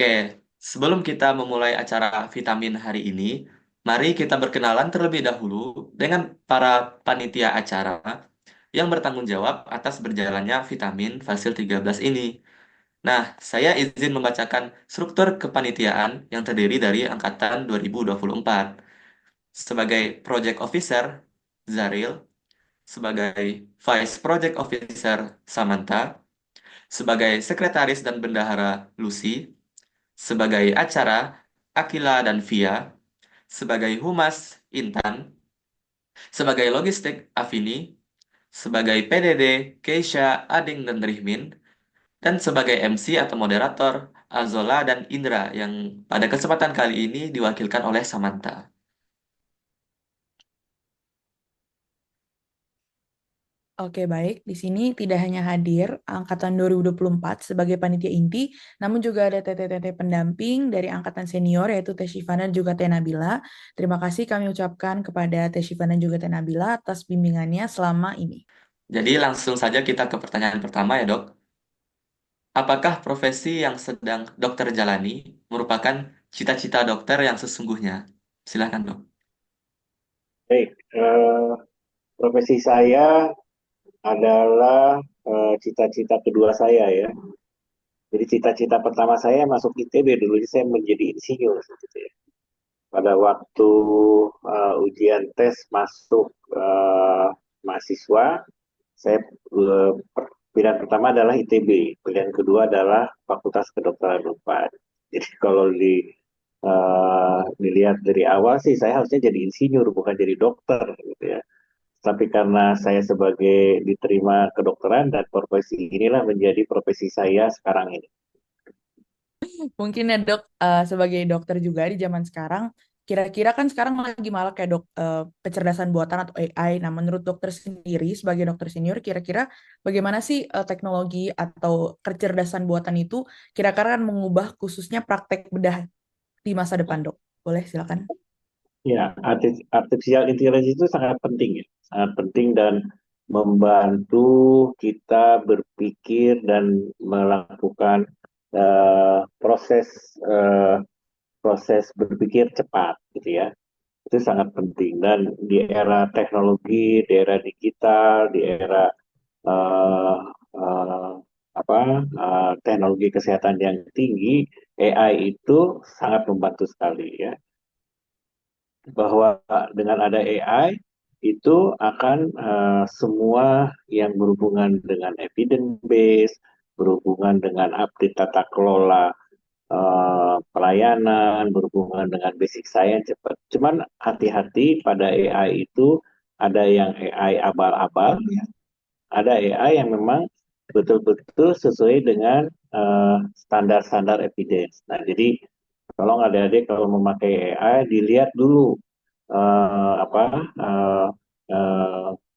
Oke, sebelum kita memulai acara vitamin hari ini, mari kita berkenalan terlebih dahulu dengan para panitia acara yang bertanggung jawab atas berjalannya vitamin Fasil 13 ini. Nah, saya izin membacakan struktur kepanitiaan yang terdiri dari angkatan 2024. Sebagai Project Officer, Zaril. Sebagai Vice Project Officer, Samantha. Sebagai Sekretaris dan Bendahara, Lucy. Sebagai acara, Akila dan Via. Sebagai Humas, Intan. Sebagai Logistik, Afini. Sebagai PDD, Keisha, Ading, dan Rihmin. Dan sebagai MC atau moderator, Azola dan Indra yang pada kesempatan kali ini diwakilkan oleh Samantha. Oke, baik. Di sini tidak hanya hadir angkatan 2024 sebagai panitia inti, namun juga ada TT-TT pendamping dari angkatan senior yaitu Teh Shifana dan juga Teh Nabila. Terima kasih kami ucapkan kepada Teh Shifana dan juga Teh Nabila atas bimbingannya selama ini. Jadi langsung saja kita ke pertanyaan pertama ya dok. Apakah profesi yang sedang dokter jalani merupakan cita-cita dokter yang sesungguhnya? Silakan dok. Baik, profesi saya adalah cita-cita kedua saya ya. Jadi cita-cita pertama saya masuk ITB dulu, saya menjadi insinyur gitu ya. Pada waktu ujian tes masuk mahasiswa, saya pilihan pertama adalah ITB, pilihan kedua adalah Fakultas Kedokteran Unpad. Jadi kalau dilihat dari awal sih saya harusnya jadi insinyur bukan jadi dokter gitu ya. Tapi karena saya sebagai diterima kedokteran dan profesi inilah menjadi profesi saya sekarang ini. Mungkin ya dok, sebagai dokter juga di zaman sekarang, kira-kira kan sekarang lagi marak kayak dok, kecerdasan buatan atau AI. Nah, menurut dokter sendiri sebagai dokter senior, kira-kira bagaimana sih teknologi atau kecerdasan buatan itu kira-kira kan mengubah khususnya praktek bedah di masa depan dok? Boleh silakan. Ya, artificial intelligence itu sangat penting ya, sangat penting dan membantu kita berpikir dan melakukan proses eh, proses berpikir cepat gitu ya. Itu sangat penting dan di era teknologi, di era digital, di era eh, eh, teknologi kesehatan yang tinggi, AI itu sangat membantu sekali ya. Bahwa dengan ada AI itu akan semua yang berhubungan dengan evidence base, berhubungan dengan update tata kelola pelayanan, berhubungan dengan basic science cepat. Cuman hati-hati pada AI itu ada yang AI abal-abal, ya. Ada AI yang memang betul-betul sesuai dengan standar-standar evidence. Nah, jadi tolong adik-adik kalau memakai AI dilihat dulu apa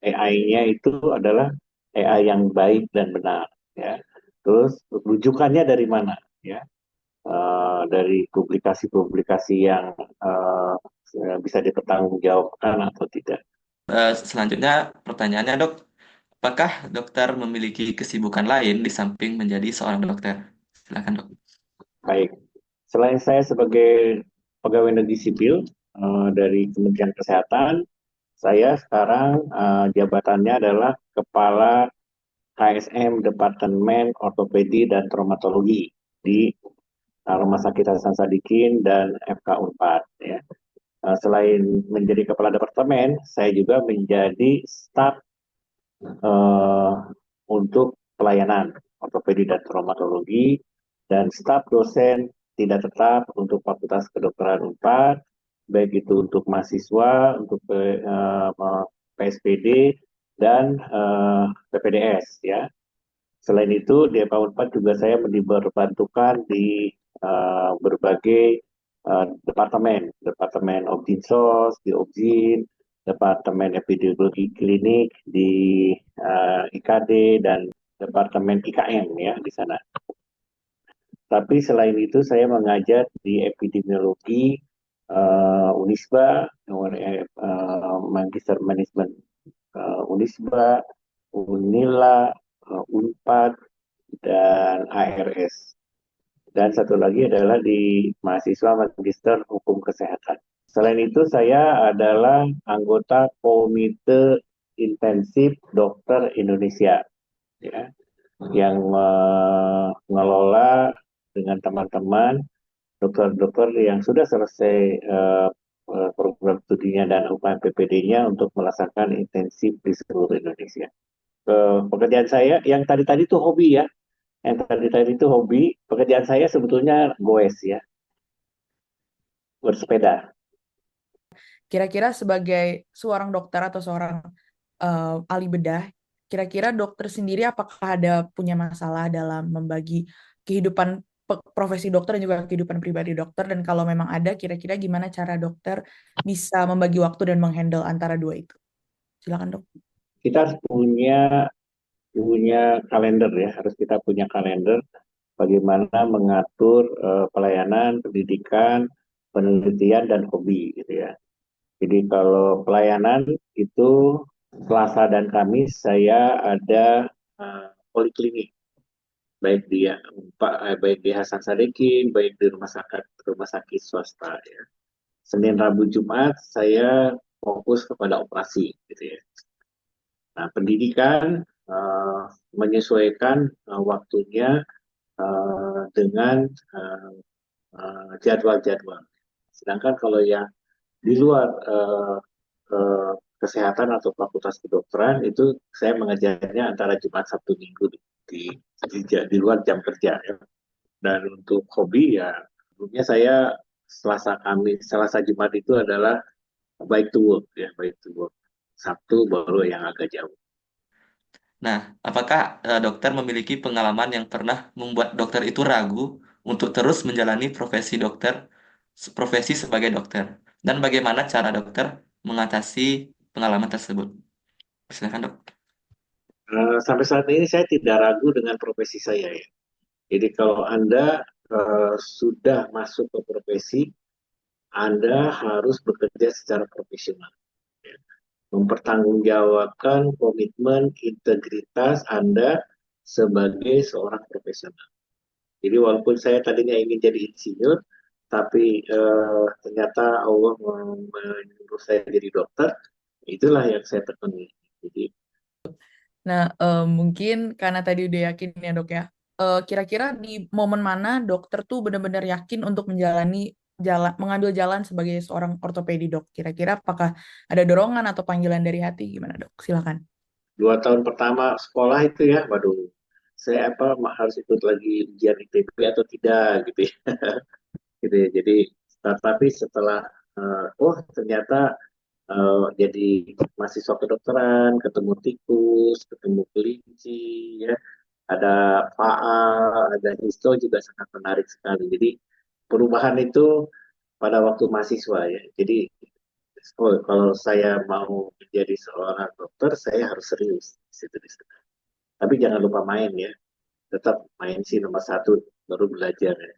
AI-nya itu adalah AI yang baik dan benar, ya. Terus rujukannya dari mana, ya? Dari publikasi-publikasi yang uh, bisa dipertanggungjawabkan atau tidak. Selanjutnya pertanyaannya dok, apakah dokter memiliki kesibukan lain di samping menjadi seorang dokter? Silakan dok. Baik, selain saya sebagai pegawai negeri sipil dari Kementerian Kesehatan, saya sekarang jabatannya adalah Kepala KSM Departemen Ortopedi dan Traumatologi di Rumah Sakit Hasan Sadikin dan FK Unpad. Ya. Selain menjadi kepala departemen, saya juga menjadi staf eh, untuk pelayanan ortopedi dan traumatologi dan staf dosen tidak tetap untuk Fakultas Kedokteran Unpad, baik itu untuk mahasiswa, untuk PSPD dan PPDS ya. Selain itu di FK Unpad juga saya diberbantukan di berbagai departemen, departemen Obdinsos, di Obzin, departemen epidemiologi klinik di IKD dan departemen IKM ya di sana. Tapi selain itu saya mengajar di epidemiologi Unisba, Magister Manajemen Unisba, Unila, Unpad, dan ARS. dan satu lagi adalah di mahasiswa Magister Hukum Kesehatan. Selain itu, saya adalah anggota Komite Intensif Dokter Indonesia, ya, yang mengelola dengan teman-teman dokter-dokter yang sudah selesai program studinya dan UKM PPD-nya untuk melaksanakan intensif di seluruh Indonesia. Pekerjaan saya yang tadi-tadi itu hobi ya, yang tadi-tadi itu hobi. Pekerjaan saya sebetulnya goes ya, bersepeda. Kira-kira sebagai seorang dokter atau seorang ahli bedah, kira-kira dokter sendiri apakah ada punya masalah dalam membagi kehidupan profesi dokter dan juga kehidupan pribadi dokter? Dan kalau memang ada, kira-kira gimana cara dokter bisa membagi waktu dan menghandle antara dua itu? Silakan dok. Kita harus punya kalender ya, harus kita punya kalender bagaimana mengatur pelayanan, pendidikan, penelitian dan hobi gitu ya. Jadi kalau pelayanan itu Selasa dan Kamis saya ada poliklinik, baik di Hasan Sadikin, baik di rumah sakit swasta ya. Senin, Rabu, Jumat saya fokus kepada operasi gitu ya. Nah, pendidikan menyesuaikan waktunya dengan jadwal-jadwal. Sedangkan kalau yang di luar kesehatan atau fakultas kedokteran itu saya mengajarnya antara Jumat Sabtu Minggu di luar jam kerja ya. Dan untuk hobi ya sebelumnya saya Selasa Jumat itu adalah bike to work ya, bike to work. Sabtu baru yang agak jauh. Nah, apakah dokter memiliki pengalaman yang pernah membuat dokter itu ragu untuk terus menjalani profesi sebagai dokter? Dan bagaimana cara dokter mengatasi pengalaman tersebut? Silakan, dok. Sampai saat ini saya tidak ragu dengan profesi saya ya. Jadi kalau Anda sudah masuk ke profesi, Anda harus bekerja secara profesional. Ya. Mempertanggungjawabkan komitmen integritas Anda sebagai seorang profesional. Jadi walaupun saya tadinya ingin jadi insinyur, tapi ternyata Allah menyuruh saya jadi dokter, itulah yang saya tekuni. Jadi Nah, mungkin karena tadi udah yakin ya dok ya, kira-kira di momen mana dokter tuh benar-benar yakin untuk mengambil jalan sebagai seorang ortopedi dok? Kira-kira apakah ada dorongan atau panggilan dari hati? Gimana dok? Silakan. 2 tahun pertama sekolah itu ya, waduh, saya harus ikut lagi ujian ITB atau tidak gitu ya. Gitu ya. Jadi tapi setelah ternyata jadi mahasiswa kedokteran, ketemu tikus, ketemu kelinci, ya, ada faal, ada histo juga sangat menarik sekali. Jadi perubahan itu pada waktu mahasiswa ya. Jadi kalau saya mau menjadi seorang dokter, saya harus serius di situ di situ. Tapi jangan lupa main ya. Tetap main sih nomor satu, baru belajar ya.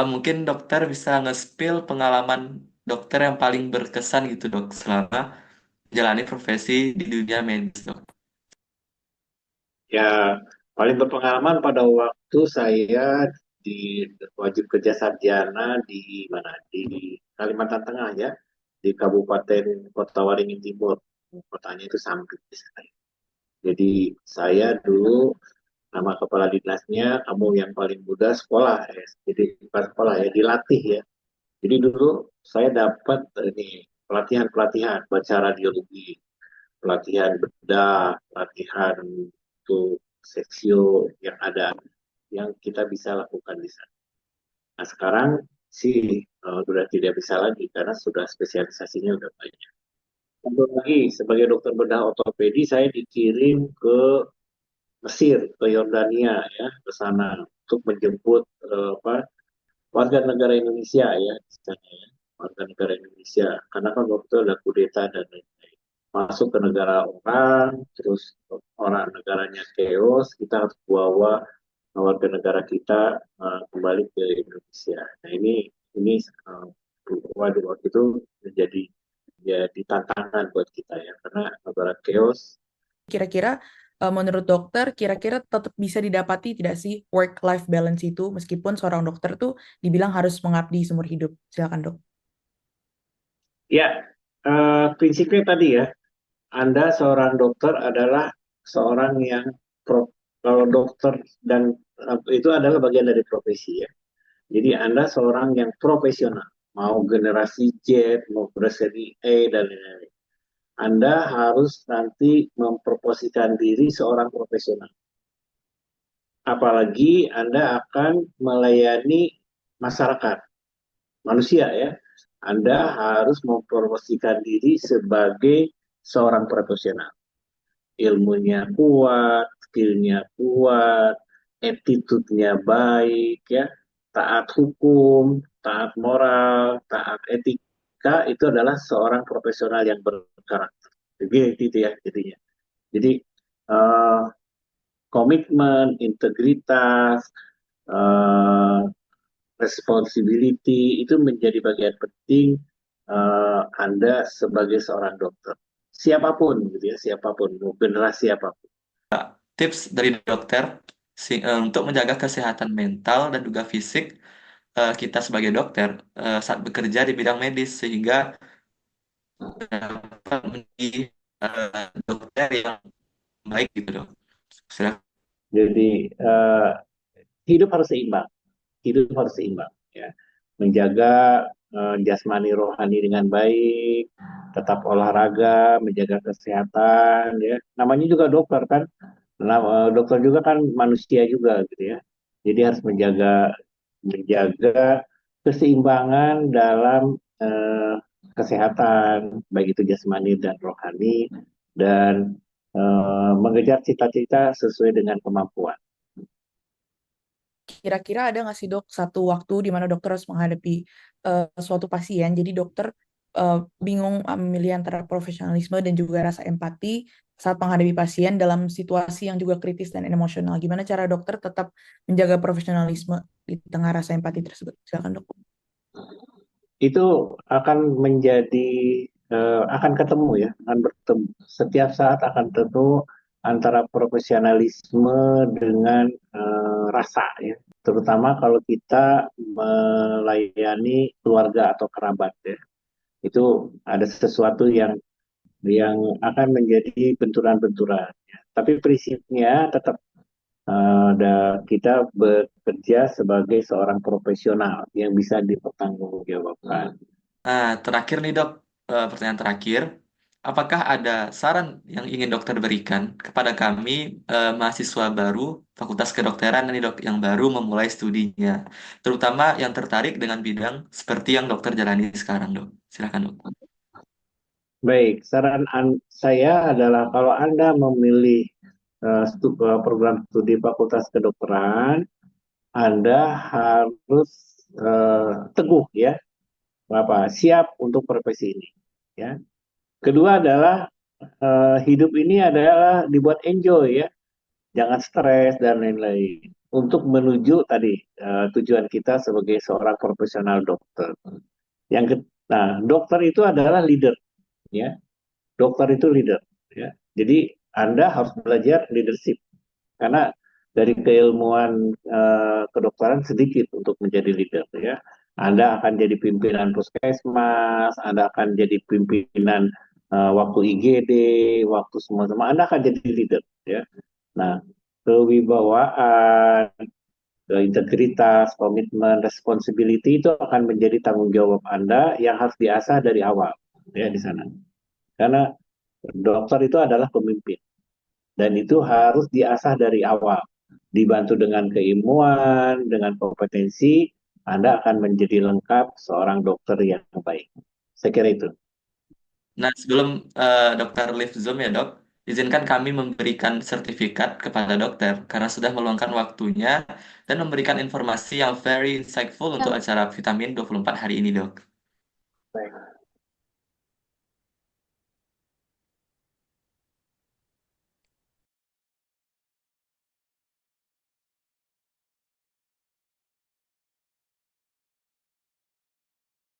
Mungkin dokter bisa nge-spill pengalaman dokter yang paling berkesan gitu, dok, selama jalani profesi di dunia medis, dok. Ya, paling berpengalaman pada waktu saya di wajib kerja sarjana di mana? Di Kalimantan Tengah ya, di Kabupaten Kota Waringin Timur. Kotanya itu Sampit di sana. Jadi saya dulu nama kepala dinasnya kamu yang paling muda sekolah ya. Jadi bukan sekolah ya, dilatih ya. Jadi dulu saya dapat ini pelatihan-pelatihan baca radiologi, pelatihan bedah, pelatihan untuk seksio yang ada yang kita bisa lakukan di sana. Nah sekarang sih sudah tidak bisa lagi karena sudah spesialisasinya sudah banyak. Untuk lagi sebagai dokter bedah ortopedi saya dikirim ke Mesir, ke Yordania ya, ke sana untuk menjemput warga negara Indonesia ya, misalnya ya, warga negara Indonesia. Karena kan waktu itu ada kudeta dan lain-lain. Masuk ke negara orang, terus orang negaranya chaos, kita harus bawa warga negara kita kembali ke Indonesia. Nah ini waktu itu menjadi tantangan buat kita ya, karena negara chaos. Kira-kira menurut dokter kira-kira tetap bisa didapati tidak sih work-life balance itu meskipun seorang dokter tuh dibilang harus mengabdi seumur hidup? Silakan dok. Ya, prinsipnya tadi ya, Anda seorang dokter adalah seorang yang kalau dokter dan itu adalah bagian dari profesi ya. Jadi Anda seorang yang profesional, mau generasi Z, mau generasi E dan lain-lain. Anda harus nanti memproporsikan diri seorang profesional. Apalagi Anda akan melayani masyarakat, manusia ya. Anda harus mempromosikan diri sebagai seorang profesional. Ilmunya kuat, skillnya kuat, attitude-nya baik ya, taat hukum, taat moral, taat etika itu adalah seorang profesional yang berkarakter. Begitu ya jadinya. Jadi uh, komitmen, integritas, uh, responsibility itu menjadi bagian penting Anda sebagai seorang dokter. Siapapun gitu ya, siapapun, mau generasi apapun. Tips dari dokter untuk menjaga kesehatan mental dan juga fisik kita sebagai dokter saat bekerja di bidang medis sehingga dapat menjadi dokter yang baik gitu dok. Silakan. Jadi hidup harus seimbang, hidup harus seimbang ya. Menjaga jasmani rohani dengan baik, tetap olahraga, menjaga kesehatan ya. Namanya juga dokter kan. Nah, dokter juga kan manusia juga gitu ya. Jadi harus menjaga keseimbangan dalam kesehatan, baik itu jasmani dan rohani, dan mengejar cita-cita sesuai dengan kemampuan. Kira-kira ada nggak sih dok satu waktu di mana dokter harus menghadapi suatu pasien, jadi dokter bingung memilih antara profesionalisme dan juga rasa empati saat menghadapi pasien dalam situasi yang juga kritis dan emosional. Gimana cara dokter tetap menjaga profesionalisme di tengah rasa empati tersebut? Silakan dok. Itu akan menjadi akan ketemu ya, akan bertemu. Setiap saat akan ketemu antara profesionalisme dengan rasa ya. Terutama kalau kita melayani keluarga atau kerabat ya. Itu ada sesuatu yang akan menjadi benturan-benturan. Ya. Tapi prinsipnya tetap kita bekerja sebagai seorang profesional yang bisa dipertanggungjawabkan. Nah, terakhir nih dok, pertanyaan terakhir. Apakah ada saran yang ingin dokter berikan kepada kami mahasiswa baru Fakultas Kedokteran nih dok yang baru memulai studinya, terutama yang tertarik dengan bidang seperti yang dokter jalani sekarang dok. Silakan dok. Baik, saya adalah kalau Anda memilih program studi Fakultas Kedokteran, Anda harus teguh ya, siap untuk profesi ini. Ya. Kedua adalah hidup ini adalah dibuat enjoy ya, jangan stres dan lain-lain. Untuk menuju tadi tujuan kita sebagai seorang profesional dokter. Nah, dokter itu adalah leader ya. Dokter itu leader ya. Jadi Anda harus belajar leadership karena dari keilmuan kedokteran sedikit untuk menjadi leader ya. Anda akan jadi pimpinan puskesmas, Anda akan jadi pimpinan waktu IGD, waktu semua-semua, Anda akan jadi leader ya. Nah, kewibawaan, integritas, komitmen, responsibility itu akan menjadi tanggung jawab Anda yang harus diasah dari awal ya di sana. Karena dokter itu adalah pemimpin dan itu harus diasah dari awal. Dibantu dengan keilmuan, dengan kompetensi, Anda akan menjadi lengkap seorang dokter yang baik. Saya kira itu. Nah, sebelum dokter live Zoom ya dok, izinkan kami memberikan sertifikat kepada dokter karena sudah meluangkan waktunya dan memberikan informasi yang very insightful untuk acara Vitamin 24 hari ini dok. Baik.